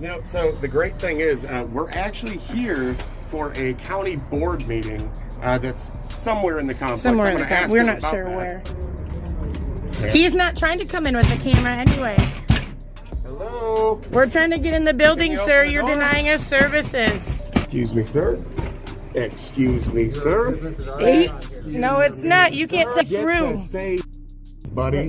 You know, so the great thing is we're actually here for a county board meeting that's somewhere in the complex. Somewhere in the complex. We're not sure where. Yeah. He's not trying to come in with the camera anyway. Hello? We're trying to get in the building, sir. You're denying us services. Excuse me, sir. Excuse me, sir. No, it's not. You can't take through. Buddy,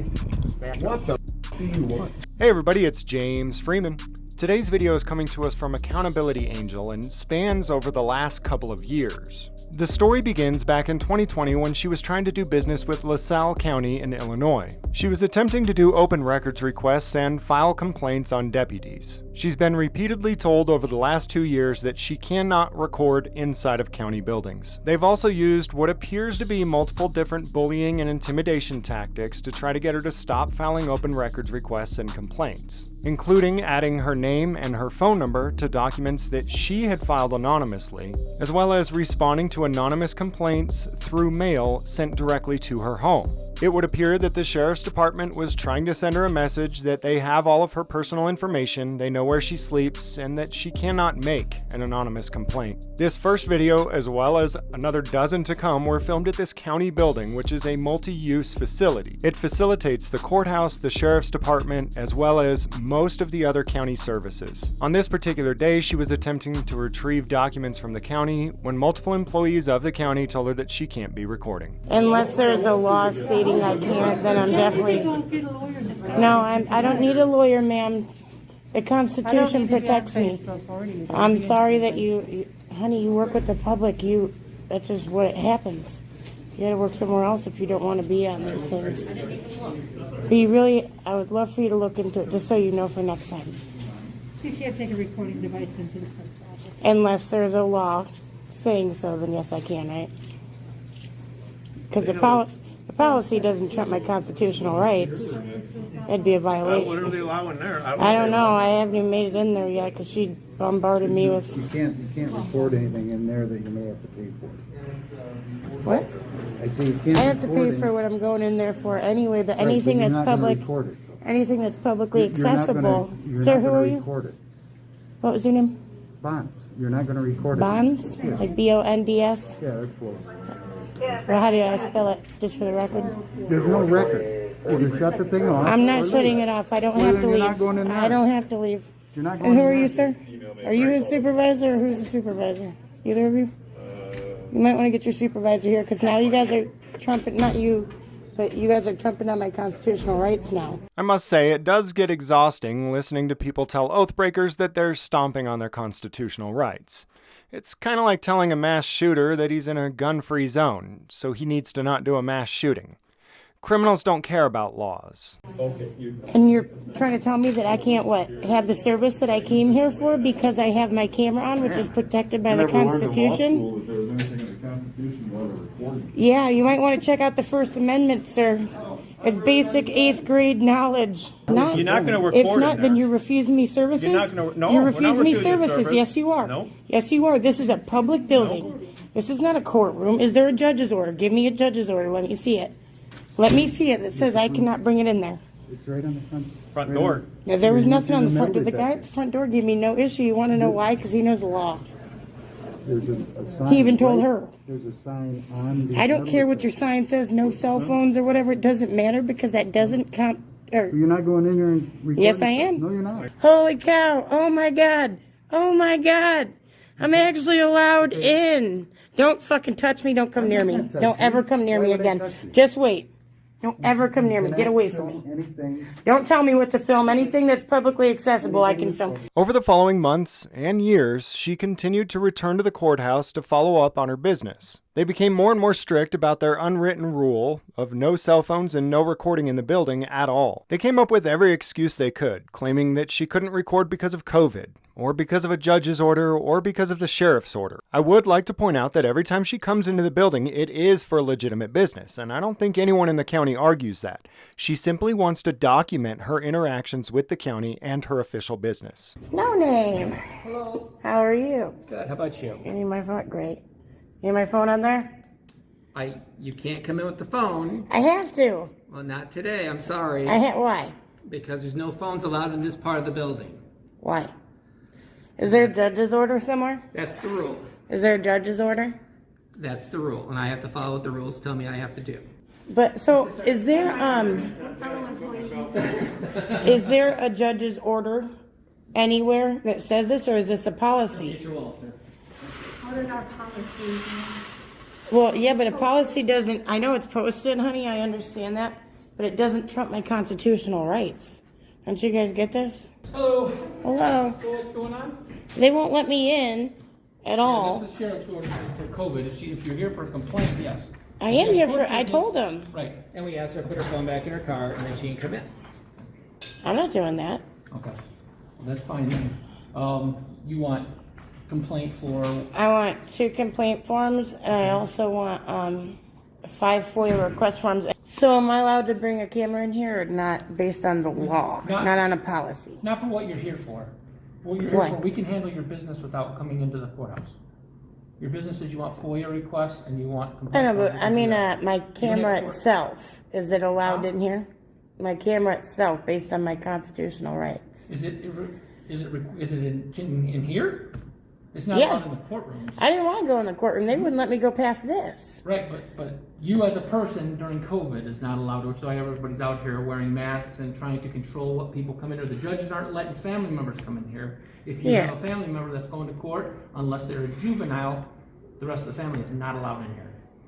what the do you want? Hey everybody, it's James Freeman. Today's video is coming to us from Accountability Angel and spans over the last couple of years. The story begins back in 2020 when she was trying to do business with LaSalle County in Illinois. She was attempting to do open records requests and file complaints on deputies. She's been repeatedly told over the last 2 years that she cannot record inside of county buildings. They've also used what appears to be multiple different bullying and intimidation tactics to try to get her to stop filing open records requests and complaints, including adding her name and her phone number to documents that she had filed anonymously, as well as responding to anonymous complaints through mail sent directly to her home. It would appear that the sheriff's department was trying to send her a message that they have all of her personal information, they know where she sleeps, and that she cannot make an anonymous complaint. This first video, as well as another dozen to come, were filmed at this county building, which is a multi-use facility. It facilitates the courthouse, the sheriff's department, as well as most of the other county services. On this particular day, she was attempting to retrieve documents from the county when multiple employees of the county told her that she can't be recording. Unless there's a law stating I can't, then I'm definitely... No, I don't need a lawyer, ma'am. The Constitution protects me. I'm sorry that you, honey, you work with the public. That's just what happens. You gotta work somewhere else if you don't want to be on these things. But I would love for you to look into it, just so you know for next time. So you can't take a recording device into the clerk's office? Unless there's a law saying so, then yes, I can, right? Because the policy doesn't trump my constitutional rights. It'd be a violation. What are they allowing there? I don't know. I haven't even made it in there yet because she bombarded me with... You can't record anything in there that you may have to pay for. What? I say you can't. I have to pay for what I'm going in there for anyway, but anything that's public... Anything that's publicly accessible. Sir, who are you? What was your name? Bonds. You're not going to record it. Bonds? Yes. Like B-O-N-D-S? Yeah, that's close. Well, how do I spell it, just for the record? There's no record. You shut the thing off. I'm not shutting it off. I don't have to leave. Not going in there. I don't have to leave. You're not going and who in are there. you, sir? Are you his supervisor or who's the supervisor? Either of you? You might want to get your supervisor here because now you guys are trumping, not you, but you guys are trumping on my constitutional rights now. I must say, it does get exhausting listening to people tell oath breakers that they're stomping on their constitutional rights. It's kind of like telling a mass shooter that he's in a gun-free zone, so he needs to not do a mass shooting. Criminals don't care about laws. And you're trying to tell me that I can't, have the service that I came here for because I have my camera on, which is protected by the Constitution? Yeah, you might want to check out the First Amendment, sir. It's basic 8th grade knowledge. You're not going to record. If not, then you're refusing me services? You're not going to. No, you're refusing me services. service. Yes, you are. No. Yes, you are. This is a public building. No. This is not a courtroom. Is there a judge's order? Give me a judge's order. Let me see it. Let me see it that says I cannot bring it in there. It's right on the front door. Yeah, there was nothing on the front door. The guy at the front door gave me no issue. You want to know why? Because he knows the law. There's a sign. He even told her. There's a sign on the... I don't care what your sign says, no cell phones or whatever. It doesn't matter because that doesn't count. You're not going in there and recording? Yes, I am. No, you're not. Holy cow. Oh, my God. Oh, my God. I'm actually allowed in. Don't fucking touch me. Don't come near me. Don't ever come near me again. Just wait. Don't ever come near me. Get away from me. Don't tell me what to film. Anything that's publicly accessible, I can film. Over the following months and years, she continued to return to the courthouse to follow up on her business. They became more and more strict about their unwritten rule of no cell phones and no recording in the building at all. They came up with every excuse they could, claiming that she couldn't record because of COVID, or because of a judge's order, or because of the sheriff's order. I would like to point out that every time she comes into the building, it is for legitimate business, and I don't think anyone in the county argues that. She simply wants to document her interactions with the county and her official business. No name. Hello. How are you? Good. How about you? You need my phone? Great. You need my phone on there? You can't come in with the phone. I have to. Well, not today. I'm sorry. Why? Because there's no phones allowed in this part of the building. Why? Is there a judge's order somewhere? That's the rule. Is there a judge's order? That's the rule, and I have to follow what the rules tell me I have to do. But so is there is there a judge's order anywhere that says this, or is this a policy? What is our policy? Well, yeah, but a policy doesn't, I know it's posted, honey, I understand that, but it doesn't trump my constitutional rights. Don't you guys get this? Hello. Hello. So what's going on? They won't let me in at all. This is sheriff's order for COVID. If you're here for a complaint, yes. I am here for, I told them. Right. And we asked her to put her phone back in her car, and then she can come in. I'm not doing that. Okay. Well, that's fine then. You want complaint for, I want 2 complaint forms, and I also want 5 FOIA request forms. So am I allowed to bring a camera in here, or not, based on the law, Not- not on a policy? not for what you're here for. What you're here What? for, we can handle your business without coming into the courthouse. Your business is you want FOIA requests and you want I complaint know, forms, but we I can mean, do that. my camera have court. itself, is it allowed Huh? in here? My camera itself, based on my constitutional rights. Is it in here? It's not Yeah. allowed in the courtrooms. I didn't want to go in the courtroom. They wouldn't let me go past this. Right, but you as a person during COVID is not allowed to, which is why everybody's out here wearing masks and trying to control what people come in, or the judges aren't letting family members come in here. If you Yeah. have a family member that's going to court, unless they're a juvenile, the rest of the family is not allowed in here.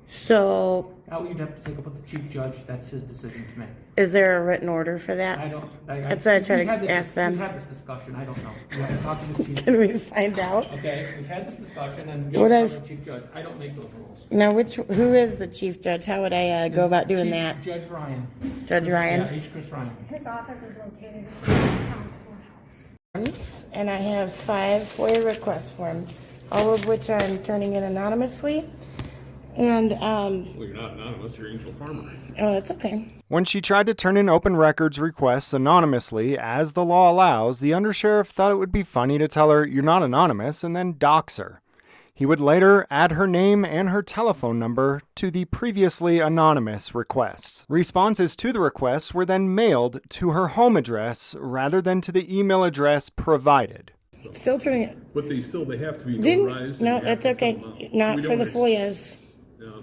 So, Now you'd have to take up with the chief judge, that's his decision to make. is there a written order for I that? don't, That's what I try we've to had this- ask them. We've had this discussion, I don't know. You have to talk to the chief. Can we find out? Okay, we've had this discussion and What you'll I've- talk to the chief judge. I don't make those rules. Now, who is the chief judge? How would I go about doing Chief that? Judge Ryan. Judge Yeah, Ryan? H. Chris Ryan. His office is located in the town courthouse. And I have 5 FOIA request forms, all of which I'm turning in anonymously. And, Well, you're not anonymous, you're Angel Farmer. oh, that's okay. When she tried to turn in open records requests anonymously, as the law allows, the undersheriff thought it would be funny to tell her you're not anonymous and then dox her. He would later add her name and her telephone number to the previously anonymous requests. Responses to the requests were then mailed to her home address rather than to the email address provided. Still turning it. But they have to be Didn't, notarized. and no, you have that's to okay. fill them out. Not We for the don't FOIAs.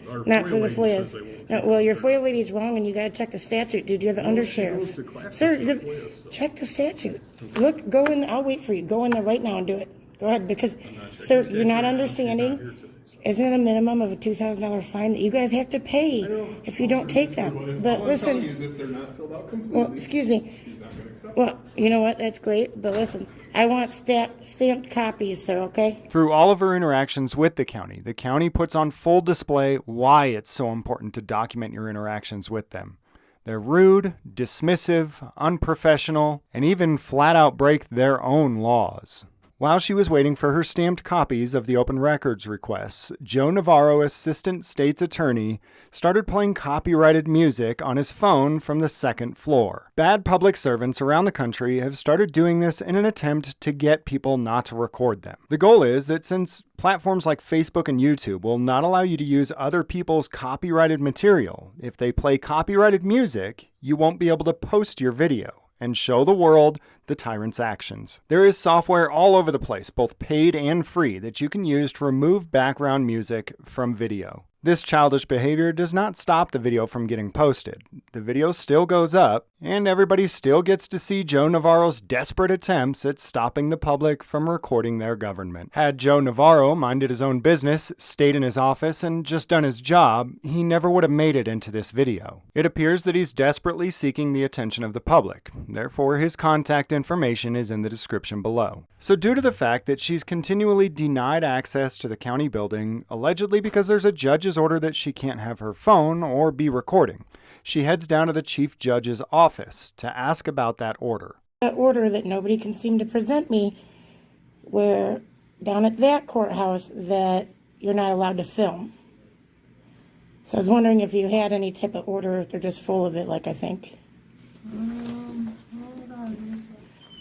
Our Not for the FOIA lady says they FOIAs. won't No, do well, it. your FOIA lady's wrong, and you gotta check the statute, dude. You're the goes to undersheriff. classes Sir, for you- FOIA, so- check the statute. Look, go in, I'll wait for you. Go in there right now and do it. Go ahead, because, checking sir, the you're not statute right now. She's not understanding. here today. Isn't it a minimum of a $2,000 fine that you guys have to pay if you don't take them? But All I'm telling you listen, is if they're not filled out well, completely, excuse me. she's not gonna accept it. Well, you know what? That's great, but listen, I want stamped copies, sir, okay? Through all of her interactions with the county puts on full display why it's so important to document your interactions with them. They're rude, dismissive, unprofessional, and even flat out break their own laws. While she was waiting for her stamped copies of the open records requests, Joe Navarro, assistant state's attorney, started playing copyrighted music on his phone from the second floor. Bad public servants around the country have started doing this in an attempt to get people not to record them. The goal is that since platforms like Facebook and YouTube will not allow you to use other people's copyrighted material, if they play copyrighted music, you won't be able to post your video and show the world the tyrant's actions. There is software all over the place, both paid and free, that you can use to remove background music from video. This childish behavior does not stop the video from getting posted. The video still goes up, and everybody still gets to see Joe Navarro's desperate attempts at stopping the public from recording their government. Had Joe Navarro minded his own business, stayed in his office, and just done his job, he never would have made it into this video. It appears that he's desperately seeking the attention of the public. Therefore, his contact information is in the description below. So due to the fact that she's continually denied access to the county building, allegedly because there's a judge's order that she can't have her phone or be recording, she heads down to the chief judge's office to ask about that order. That order that nobody can seem to present me, where down at that courthouse that you're not allowed to film. So I was wondering if you had any type of order, if they're just full of it, like I think. Hold on.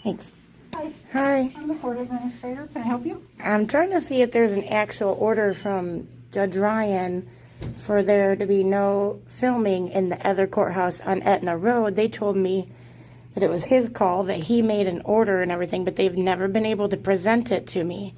Thanks. Hi, Hi. I'm the court administrator. Can I help you? I'm trying to see if there's an actual order from Judge Ryan for there to be no filming in the other courthouse on Etna Road. They told me that it was his call, that he made an order and everything, but they've never been able to present it to me.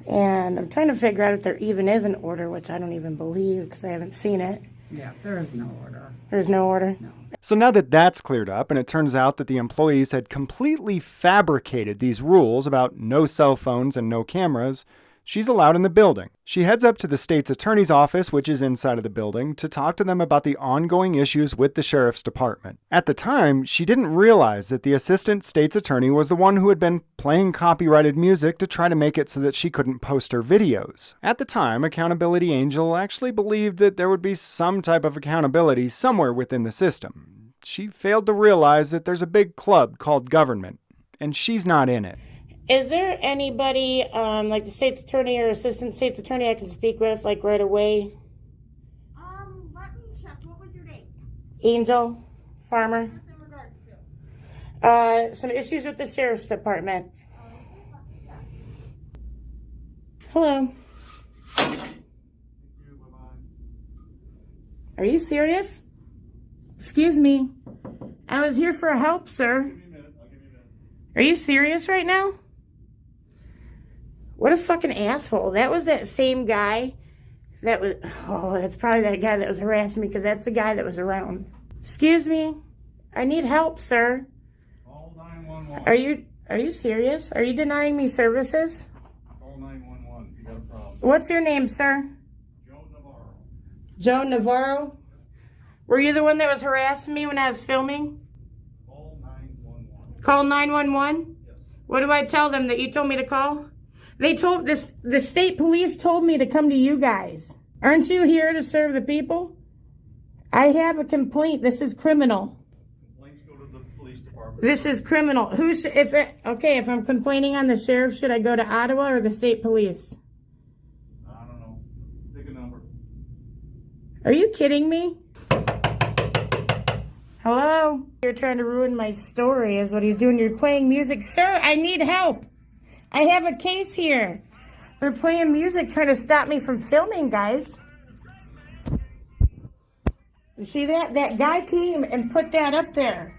And I'm trying to figure out if there even is an order, which I don't even believe because I haven't seen it. Yeah, there is no order. There's no order? No. So now that that's cleared up, and it turns out that the employees had completely fabricated these rules about no cell phones and no cameras, she's allowed in the building. She heads up to the state's attorney's office, which is inside of the building, to talk to them about the ongoing issues with the sheriff's department. At the time, she didn't realize that the assistant state's attorney was the one who had been playing copyrighted music to try to make it so that she couldn't post her videos. At the time, Accountability Angel actually believed that there would be some type of accountability somewhere within the system. She failed to realize that there's a big club called government, and she's not in it. Is there anybody, like the state's attorney or assistant state's attorney I can speak with, like right away? Let me check. What was your name? Angel Farmer. What's in regards to? Some issues with the sheriff's department. Hello. Are you serious? Excuse me. I was here for help, sir. Are you serious right now? What a fucking asshole. That was that same guy that was... Oh, that's probably that guy that was harassing me because that's the guy that was around. Excuse me. I need help, sir. Call 911. Are you serious? Are you denying me services? Call 911 if you got a problem. What's your name, sir? Joe Navarro. Joe Navarro? Were you the one that was harassing me when I was filming? Call 911. Call 911? Yes. What do I tell them that you told me to call? They told this, the state police told me to come to you guys. Aren't you here to serve the people? I have a complaint. This is criminal. Complaints go to the police department. This is criminal. If I'm complaining on the sheriff, should I go to Ottawa or the state police? I don't know. Pick a number. Are you kidding me? Hello? You're trying to ruin my story is what he's doing. You're playing music. Sir, I need help. I have a case here. They're playing music trying to stop me from filming, guys. You see that? That guy came and put that up there.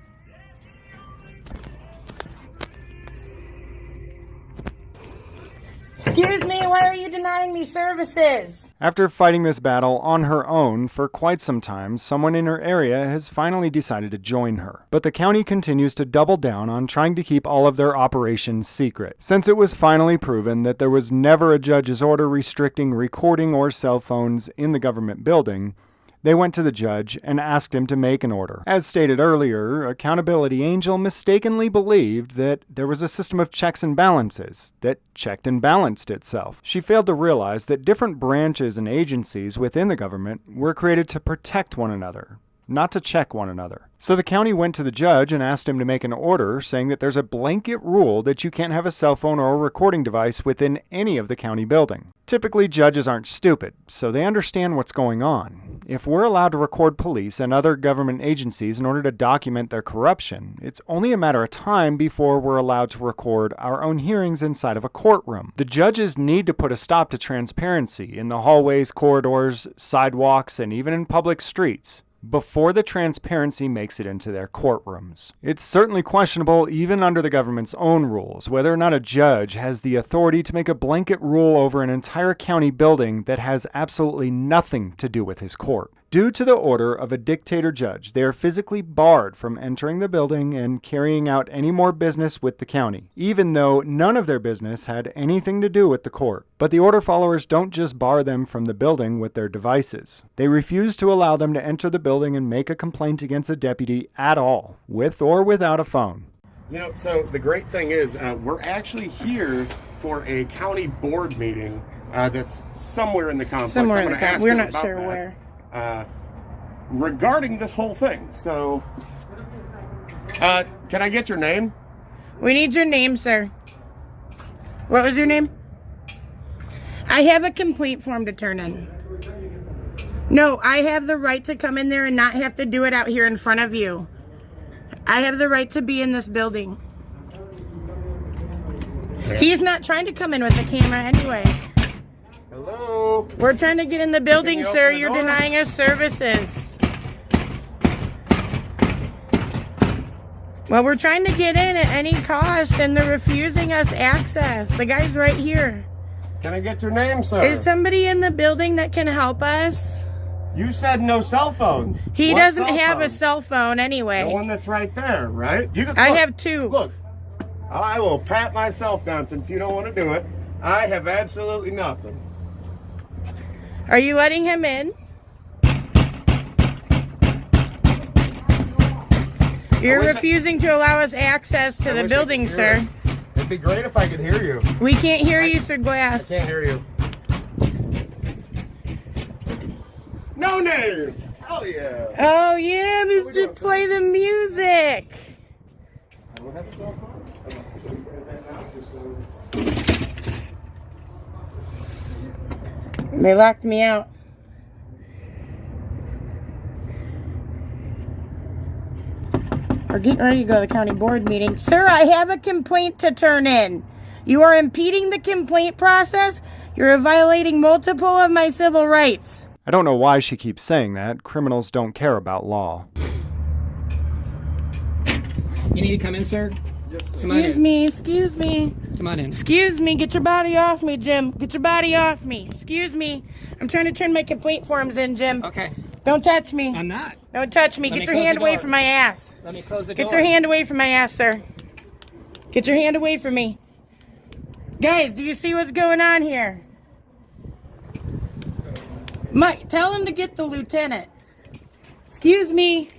Excuse me, why are you denying me services? After fighting this battle on her own for quite some time, someone in her area has finally decided to join her. But the county continues to double down on trying to keep all of their operations secret. Since it was finally proven that there was never a judge's order restricting recording or cell phones in the government building, they went to the judge and asked him to make an order. As stated earlier, Accountability Angel mistakenly believed that there was a system of checks and balances that checked and balanced itself. She failed to realize that different branches and agencies within the government were created to protect one another, not to check one another. So the county went to the judge and asked him to make an order saying that there's a blanket rule that you can't have a cell phone or a recording device within any of the county building. Typically, judges aren't stupid, so they understand what's going on. If we're allowed to record police and other government agencies in order to document their corruption, it's only a matter of time before we're allowed to record our own hearings inside of a courtroom. The judges need to put a stop to transparency in the hallways, corridors, sidewalks, and even in public streets before the transparency makes it into their courtrooms. It's certainly questionable, even under the government's own rules, whether or not a judge has the authority to make a blanket rule over an entire county building that has absolutely nothing to do with his court. Due to the order of a dictator judge, they are physically barred from entering the building and carrying out any more business with the county, even though none of their business had anything to do with the court. But the order followers don't just bar them from the building with their devices. They refuse to allow them to enter the building and make a complaint against a deputy at all, with or without a phone. You know, so the great thing is we're actually here for a county board meeting that's somewhere in the complex. Somewhere I'm in the gonna ask complex. We're you not about sure that, where. Regarding this whole thing. So, can I get your name? We need your name, sir. What was your name? I have a complaint form to turn in. No, I have the right to come in there and not have to do it out here in front of you. I have the right to be in this building. He's not trying to come in with the camera anyway. Hello? We're trying to get in the building, you sir. open the You're door? denying us services. Well, we're trying to get in at any cost, and they're refusing us access. The guy's right here. Can I get your name, sir? Is somebody in the building that can help us? You said no cell phones. He What doesn't cell have a phone? cell phone anyway. The one that's right there, right? You can, I look, have two. Look, I will pat myself down since you don't want to do it. I have absolutely nothing. Are you letting him in? You're wish I- refusing to allow us access to I the wish I building, could hear sir. it. It'd be great if I could hear you. We can't hear you through I glass. can't hear you. No name. Hell yeah. Oh yeah, Mr. Play the music. I don't have a cell phone. I'm gonna show you guys that now, just so- They locked me out. We're getting ready to go to the county board meeting. Sir, I have a complaint to turn in. You are impeding the complaint process. You're violating multiple of my civil rights. I don't know why she keeps saying that. Criminals don't care about law. You need to come in, sir? Come on Excuse in. me, excuse me. Come on in. Excuse me, get your body off me, Jim. Get your body off me. Excuse me. I'm trying to turn my complaint forms in, Jim. Okay. Don't touch me. I'm not. Don't touch me. Let Get me your close hand the away door. from my ass. Let me close the door. Get your hand away from my ass, sir. Get your hand away from me. Guys, do you see what's going on here? Mike, tell him to get the lieutenant. Excuse me.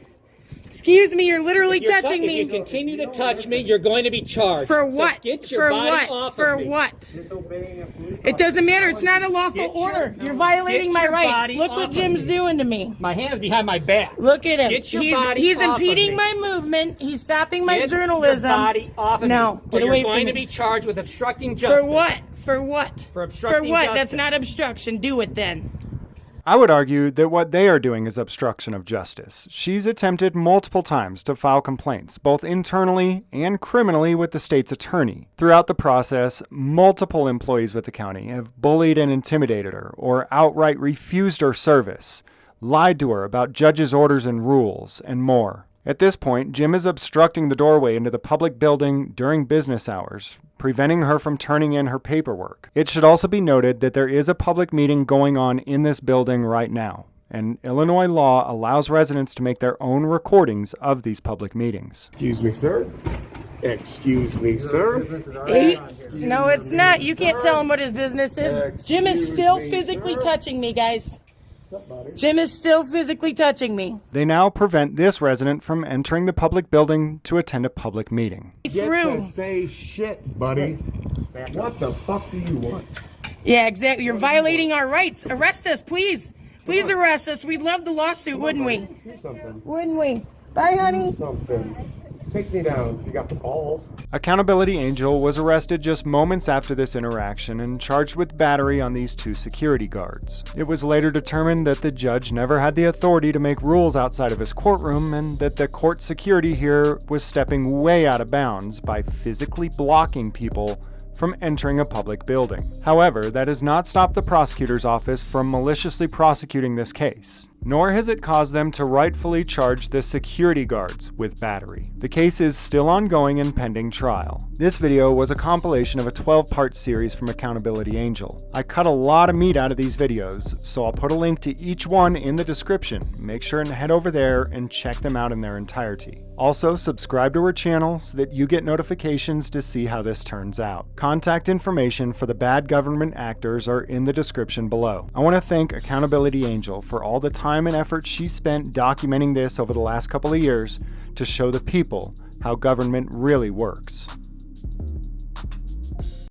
Excuse me, you're literally touching If you me. continue to touch me, you're going to be charged. For So what? get your For body what? off For of me. what? It doesn't matter. It's not a lawful Get your- order. You're violating get my your rights. body Look what off of Jim's me. doing to me. My hand's behind my back. Look at him. Get your he's body he's off of impeding me. my movement. He's stopping my Get journalism. your body off of No, me. get or away you're from going me. to be charged with obstructing justice. For what? For what? For obstructing what? justice. That's not obstruction. Do it then. I would argue that what they are doing is obstruction of justice. She's attempted multiple times to file complaints, both internally and criminally with the state's attorney. Throughout the process, multiple employees with the county have bullied and intimidated her, or outright refused her service, lied to her about judges' orders and rules, and more. At this point, Jim is obstructing the doorway into the public building during business hours, preventing her from turning in her paperwork. It should also be noted that there is a public meeting going on in this building right now, and Illinois law allows residents to make their own recordings of these public meetings. Excuse me, sir. Excuse me, sir. No, it's not. You can't tell him what his business is. Jim is still physically touching me, guys. Jim is still physically touching me. They now prevent this resident from entering the public building to attend a public meeting. Get Through. to say shit, buddy. What the fuck do you want? Yeah, exactly. You're violating our rights. Arrest us, please. Please arrest us. We'd love the lawsuit, wouldn't we? Do something. Wouldn't we? Bye, honey. Something. Take me down if you got the balls. Accountability Angel was arrested just moments after this interaction and charged with battery on these two security guards. It was later determined that the judge never had the authority to make rules outside of his courtroom and that the court security here was stepping way out of bounds by physically blocking people from entering a public building. However, that has not stopped the prosecutor's office from maliciously prosecuting this case, nor has it caused them to rightfully charge the security guards with battery. The case is still ongoing and pending trial. This video was a compilation of a 12-part series from Accountability Angel. I cut a lot of meat out of these videos, so I'll put a link to each one in the description. Make sure and head over there and check them out in their entirety. Also, subscribe to her channel so that you get notifications to see how this turns out. Contact information for the bad government actors are in the description below. I want to thank Accountability Angel for all the time and effort she spent documenting this over the last couple of years to show the people how government really works.